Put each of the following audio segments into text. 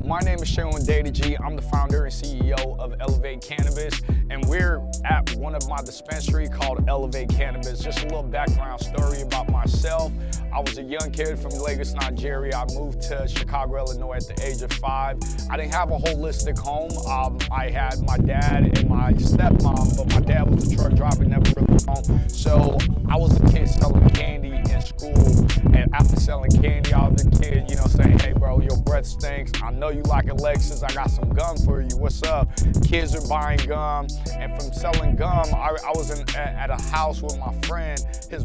My name is Elev8. I'm the founder and CEO of Elev8 Cannabis, and we're at one of my dispensaries called Elev8 Cannabis. Just a little background story about myself. I was a young kid from Lagos, Nigeria. I moved to Chicago, Illinois at the age of 5. I didn't have a holistic home. I had my dad and my stepmom, but my dad was a truck driver, never really home. So I was a kid selling candy in school, and after selling candy, I was a kid, saying, hey bro, your breath stinks. I know you like Alexis, I got some gum for you, what's up? Kids are buying gum, and from selling gum, I was at a house with my friend. His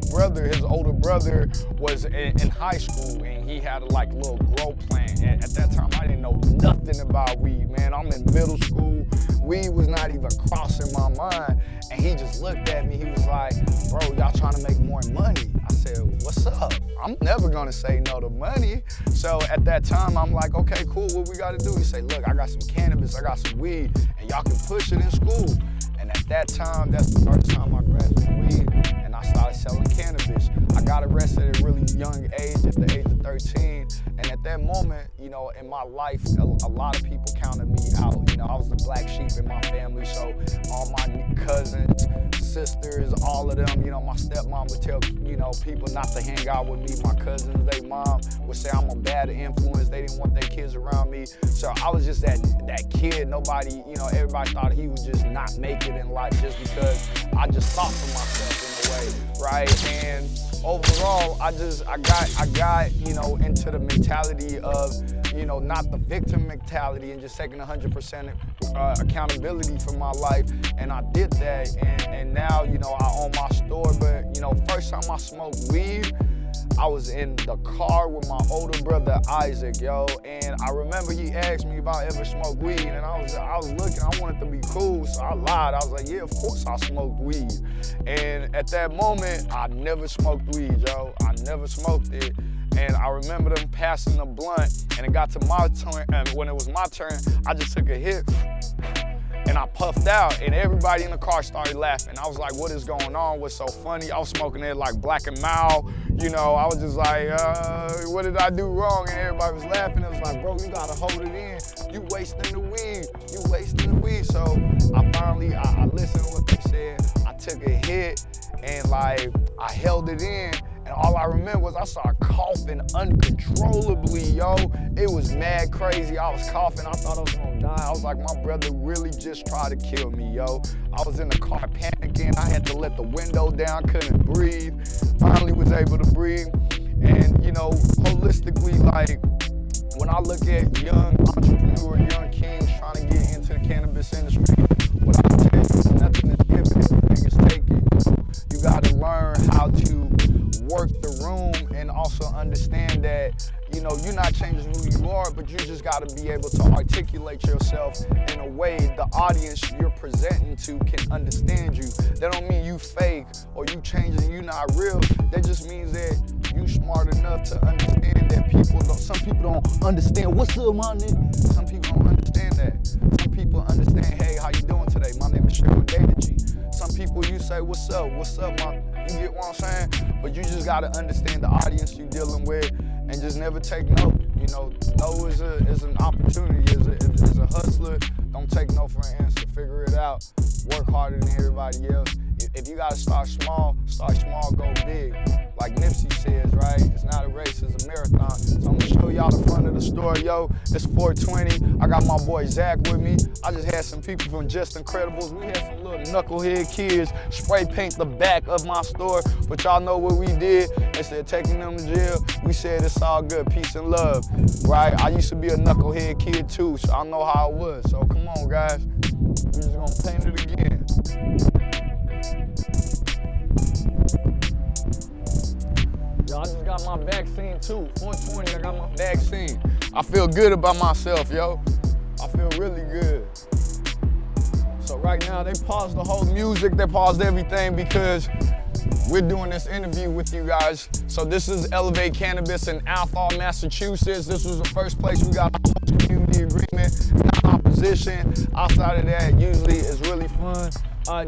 older brother was in high school, and he had a little grow plant. And at that time, I didn't know nothing about weed, man. I'm in middle school, weed was not even crossing my mind. And he just looked at me, he was like, bro, y'all trying to make more money? I said, what's up? I'm never gonna say no to money. So at that time, I'm like, okay, cool, what we gotta do? He said, look, I got some cannabis, I got some weed, and y'all can push it in school. And at that time, that's the first time I grabbed some weed, and I started selling cannabis. I got arrested at a really young age, at the age of 13. And at that moment, in my life, a lot of people counted me out. I was the black sheep in my family, so all my cousins, sisters, all of them, my stepmom would tell, people not to hang out with me. My cousins, their mom would say I'm a bad influence. They didn't want their kids around me. So I was just that kid. Nobody, everybody thought he would just not make it in life just because I just thought for myself in a way, right? And overall, I got, into the mentality of, not the victim mentality, and just taking 100% accountability for my life. And I did that, and now, I own my store. But, first time I smoked weed, I was in the car with my older brother, Isaac, and I remember he asked me if I ever smoked weed, and I was looking, I wanted to be cool, so I lied. I was like, yeah, of course I smoked weed. And at that moment, I never smoked weed, I never smoked it. And I remember them passing the blunt, and it got to my turn, and when it was my turn, I just took a hit, and I puffed out, and everybody in the car started laughing. I was like, what is going on? What's so funny? I was smoking it like Black and Mild. I was just like, what did I do wrong? And everybody was laughing. It was like, bro, you gotta hold it in. You wasting the weed. You wasting the weed. So I listened to what they said. I took a hit, and I held it in. And all I remember was I started coughing uncontrollably, It was mad crazy. I was coughing. I thought I was gonna die. I was like, my brother really just tried to kill me, I was in the car panicking. I had to let the window down, couldn't breathe. Finally was able to breathe. And, holistically, when I look at young entrepreneurs, young kings trying to get into the cannabis industry, what I tell you is nothing is given, everything is taken. You gotta learn how to work the room, and also understand that, you're not changing who you are, but you just got to be able to articulate yourself in a way the audience you're presenting to can understand you. That don't mean you fake or you changing, you not real. That just means that you smart enough to understand that some people don't understand, what's up, my nigga? Some people don't understand that. Some people understand, hey, how you doing today? My name is Elev8. Some people, you say, what's up, man? You get what I'm saying? But you just gotta understand the audience you're dealing with, and just never take no. No is an opportunity, is a hustler. Don't take no for an answer, figure it out. Work harder than everybody else. If you gotta start small, go big. Like Nipsey says, right? It's not a race, it's a marathon. So I'm gonna show y'all the front of the store, It's 420. I got my boy Zach with me. I just had some people from Just Incredibles. We had some little knucklehead kids spray paint the back of my store. But y'all know what we did? Instead of taking them to jail, we said it's all good, peace and love, right? I used to be a knucklehead kid too, so I know how it was. So come on, guys. We're just gonna paint it again. I just got my vaccine too. 420, I got my vaccine. I feel good about myself, I feel really good. So right now, they paused the whole music, they paused everything because we're doing this interview with you guys. So this is Elev8 Cannabis in Athol, Massachusetts. This was the first place we got a host community agreement, non-opposition. musician. Outside of that, usually it's really fun.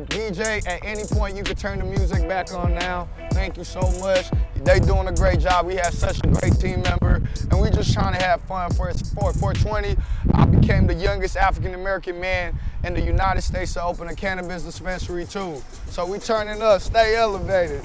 DJ, at any point you can turn the music back on now. Thank you so much. They doing a great job. We have such a great team member, and we just trying to have fun for 420. I became the youngest African-American man in the United States to open a cannabis dispensary too. So we turning up, stay elevated.